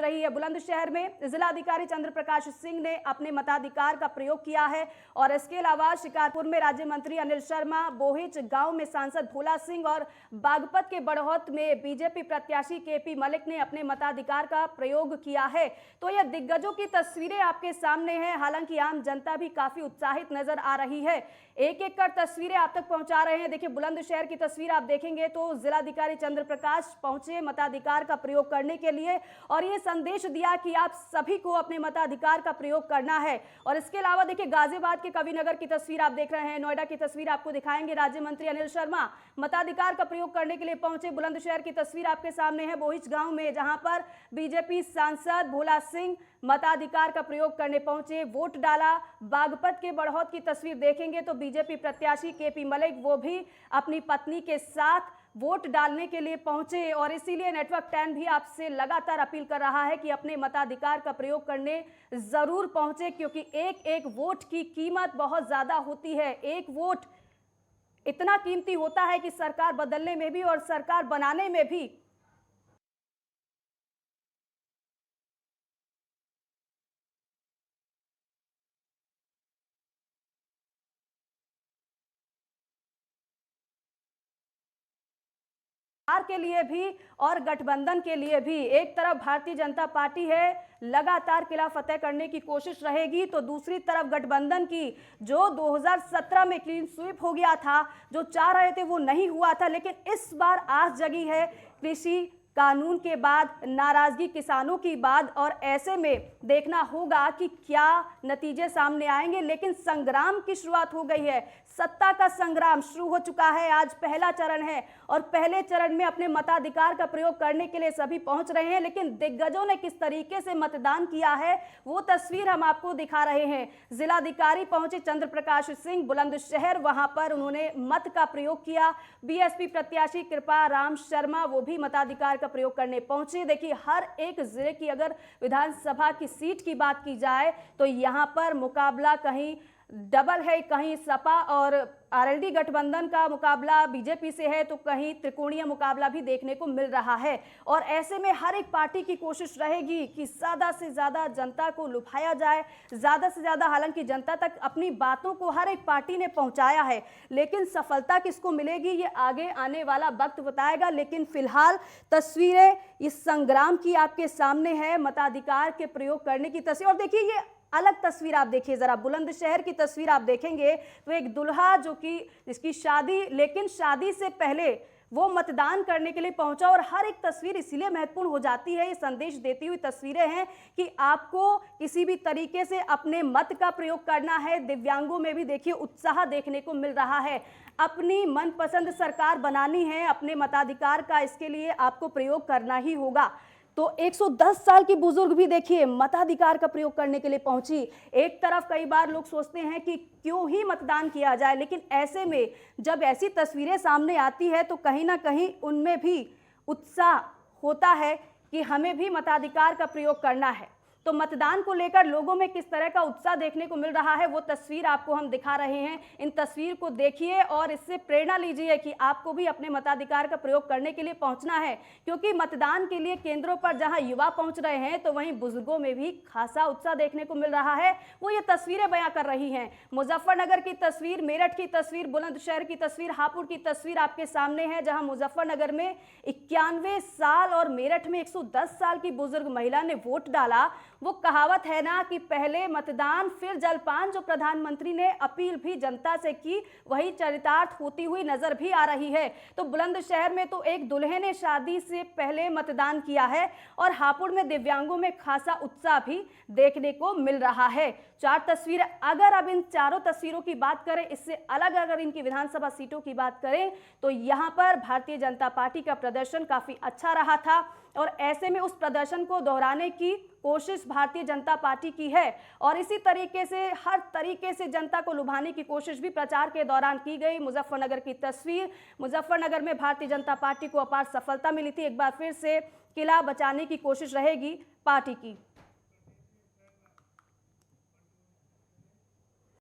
रही है। बुलंदशहर में जिलाधिकारी चंद्र प्रकाश सिंह ने अपने मताधिकार का प्रयोग किया है और इसके अलावा शिकारपुर में राज्य मंत्री अनिल शर्मा, बोहिच गांव में सांसद भोला सिंह और बागपत के बड़ौत में बीजेपी प्रत्याशी केपी मलिक ने अपने मताधिकार का प्रयोग किया है। तो यह दिग्गजों की तस्वीरें आपके सामने हैं। हालांकि आम जनता भी काफी उत्साहित नजर आ रही है, एक एक कर तस्वीरें आप तक पहुंचा रहे हैं। देखिए, बुलंदशहर की तस्वीर आप देखेंगे तो जिलाधिकारी चंद्र प्रकाश पहुंचे मताधिकार का प्रयोग करने के लिए और ये संदेश दिया कि आप सभी को अपने मताधिकार का प्रयोग करना है। और इसके अलावा देखिए, गाजियाबाद के कविनगर की तस्वीर आप देख रहे हैं, नोएडा की तस्वीर आपको दिखाएंगे। राज्य मंत्री अनिल शर्मा मताधिकार का प्रयोग करने के लिए पहुंचे। बुलंदशहर की तस्वीर आपके सामने है, बोहिच गांव में, जहां पर बीजेपी सांसद भोला सिंह मताधिकार का प्रयोग करने पहुंचे, वोट डाला। बागपत के बड़ौत की तस्वीर देखेंगे तो बीजेपी प्रत्याशी केपी मलिक वो भी अपनी पत्नी के साथ वोट डालने के लिए पहुंचे और इसीलिए नेटवर्क 10 भी आपसे लगातार अपील कर रहा है कि अपने मताधिकार का प्रयोग करने जरूर पहुंचे, क्योंकि एक एक वोट की कीमत बहुत ज्यादा होती है। एक वोट इतना कीमती होता है कि सरकार बदलने में भी और सरकार बनाने में भी के लिए भी और गठबंधन के लिए भी। एक तरफ भारतीय जनता पार्टी है, लगातार किला फतेह करने की कोशिश रहेगी, तो दूसरी तरफ गठबंधन की जो 2017 में क्लीन स्वीप हो गया था, जो चाह रहे थे वो नहीं हुआ था, लेकिन इस बार आस जगी है कृषि कानून के बाद, नाराजगी किसानों की बाद, और ऐसे में देखना होगा कि क्या नतीजे सामने आएंगे। लेकिन संग्राम की शुरुआत हो गई है, सत्ता का संग्राम शुरू हो चुका है। आज पहला चरण है और पहले चरण में अपने मताधिकार का प्रयोग करने के लिए सभी पहुंच रहे हैं, लेकिन दिग्गजों ने किस तरीके से मतदान किया है वो तस्वीर हम आपको दिखा रहे हैं। जिलाधिकारी पहुंचे चंद्र प्रकाश सिंह बुलंदशहर, वहां पर उन्होंने मत का प्रयोग किया। बीएसपी प्रत्याशी कृपा राम शर्मा वो भी मताधिकार का प्रयोग करने पहुंचे। देखिए, हर एक जिले की अगर विधानसभा की सीट की बात की जाए तो यहां पर मुकाबला कहीं डबल है, कहीं सपा और आरएलडी गठबंधन का मुकाबला बीजेपी से है, तो कहीं त्रिकोणीय मुकाबला भी देखने को मिल रहा है। और ऐसे में हर एक पार्टी की कोशिश रहेगी कि ज्यादा से ज्यादा जनता को लुभाया जाए, ज्यादा से ज्यादा। हालांकि जनता तक अपनी बातों को हर एक पार्टी ने पहुंचाया है, लेकिन सफलता किसको मिलेगी ये आगे आने वाला वक्त बताएगा। लेकिन फिलहाल तस्वीरें इस संग्राम की आपके सामने है, मताधिकार के प्रयोग करने की तस्वीर। और देखिए, ये अलग तस्वीर आप देखिए जरा, बुलंदशहर की तस्वीर आप देखेंगे तो एक दुल्हा जो कि जिसकी शादी, लेकिन शादी से पहले वो मतदान करने के लिए पहुंचा। और हर एक तस्वीर इसीलिए महत्वपूर्ण हो जाती है, ये संदेश देती हुई तस्वीरें हैं कि आपको किसी भी तरीके से अपने मत का प्रयोग करना है। दिव्यांगों में भी देखिए उत्साह देखने को मिल रहा है, अपनी मनपसंद सरकार बनानी है, अपने मताधिकार का इसके लिए आपको प्रयोग करना ही होगा। तो 110 साल की बुजुर्ग भी देखिए मताधिकार का प्रयोग करने के लिए पहुंची। एक तरफ कई बार लोग सोचते हैं कि क्यों ही मतदान किया जाए, लेकिन ऐसे में जब ऐसी तस्वीरें सामने आती है तो कहीं ना कहीं उनमें भी उत्साह होता है कि हमें भी मताधिकार का प्रयोग करना है। तो मतदान को लेकर लोगों में किस तरह का उत्साह देखने को मिल रहा है वो तस्वीर आपको हम दिखा रहे हैं। इन तस्वीर को देखिए और इससे प्रेरणा लीजिए कि आपको भी अपने मताधिकार का प्रयोग करने के लिए पहुंचना है, क्योंकि मतदान के लिए केंद्रों पर जहां युवा पहुंच रहे हैं तो वहीं बुजुर्गों में भी खासा उत्साह देखने को मिल रहा है। वो ये तस्वीरें बयां कर रही हैं। मुजफ्फरनगर की तस्वीर, मेरठ की तस्वीर, बुलंदशहर की तस्वीर, हापुड़ की तस्वीर आपके सामने है, जहां मुजफ्फरनगर में 91 साल और मेरठ में 110 साल की बुजुर्ग महिला ने वोट डाला। वो कहावत है ना कि पहले मतदान फिर जलपान, जो प्रधानमंत्री ने अपील भी जनता से की वही चरितार्थ होती हुई नजर भी आ रही है। तो बुलंदशहर में तो एक दुल्हे ने शादी से पहले मतदान किया है और हापुड़ में दिव्यांगों में खासा उत्साह भी देखने को मिल रहा है। 4 तस्वीरें, अगर अब इन चारों तस्वीरों की बात करें, इससे अलग अगर इनकी विधानसभा सीटों की बात करें तो यहां पर भारतीय जनता पार्टी का प्रदर्शन काफी अच्छा रहा था और ऐसे में उस प्रदर्शन को दोहराने की कोशिश भारतीय जनता पार्टी की है और इसी तरीके से हर तरीके से जनता को लुभाने की कोशिश भी प्रचार के दौरान की गई। मुजफ्फरनगर की तस्वीर, मुजफ्फरनगर में भारतीय जनता पार्टी को अपार सफलता मिली थी। एक बार फिर से किला बचाने की कोशिश रहेगी पार्टी की।